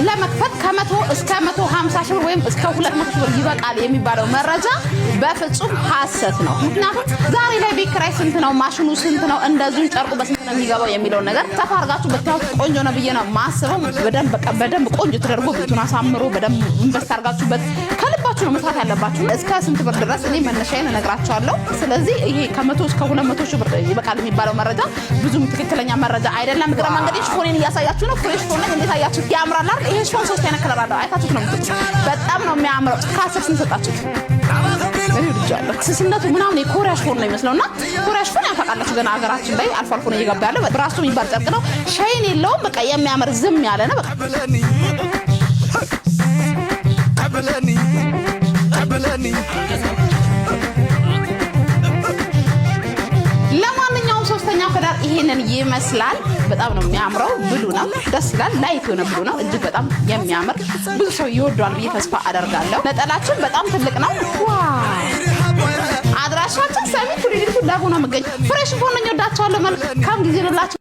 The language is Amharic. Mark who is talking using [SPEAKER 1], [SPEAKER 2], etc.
[SPEAKER 1] ለመክፈት ከ100 እስከ 150 ሺህ ወይም እስከ 200 ሺህ ይበቃል የሚባለው መረጃ በፍጹም ሐሰት ነው። ምክንያቱም ዛሬ ላይ ቤት ኪራይ ስንት ነው፣ ማሽኑ ስንት ነው፣ እንደዚሁ ጨርቁ በስንት ነው የሚገባው የሚለው ነገር ተፋርጋችሁ በታውቁ ቆንጆ ነው ብዬ ነው ማስበው። በደንብ ቆንጆ ተደርጎ ቤቱን አሳምሮ በደንብ ኢንቨስት አድርጋችሁበት ከልባችሁ ነው መስራት ያለባችሁ። እስከ ስንት ብር ድረስ እኔ መነሻዬን እነግራችኋለሁ። ስለዚህ ይሄ ከ100 እስከ 200 ሺህ ብር ይበቃል የሚባለው መረጃ ብዙም ትክክለኛ መረጃ አይደለም። እግረ መንገዴን ሽፎኔን እያሳያችሁ ነው። ፍሬሽ ፎን እንዴት አያችሁ? ያምራል አይደል? ይሄ ሽፎን 3 አይነት ከለር አለው። አይታችሁት ነው የምትሉት። በጣም ነው የሚያምረው። ከ10 ስንት ሰጣችሁት? እኔ ልጅአለሁ ስስነቱ ምናምን የኮሪያ ሽፎን ነው የሚመስለውና ኮሪያ ሽፎን ያፈቃላችሁ ገና ሀገራችን ላይ አልፎ አልፎ ነው እየገባ ያለው። ብራሱ የሚባል ጨርቅ ነው። ሻይን የለውም። በቃ የሚያምር ዝም ያለ ነው። በቃ ለማንኛውም ሶስተኛው ከለር ይሄንን ይመስላል። በጣም ነው የሚያምረው። ብሉ ነው፣ ደስ ይላል። ላይት የሆነ ብሉ ነው። እጅግ በጣም የሚያምር ብዙ ሰው ይወደዋል ብዬ ተስፋ አደርጋለሁ። ነጠላችን በጣም ትልቅ ነው። ዋው! አድራሻችን ሰሚት ኩሪሊቱ ዳቦ ነው የምገኝ። ፍሬሽ ፎን ነው። ወዳቻለሁ። መልካም ጊዜ ነው።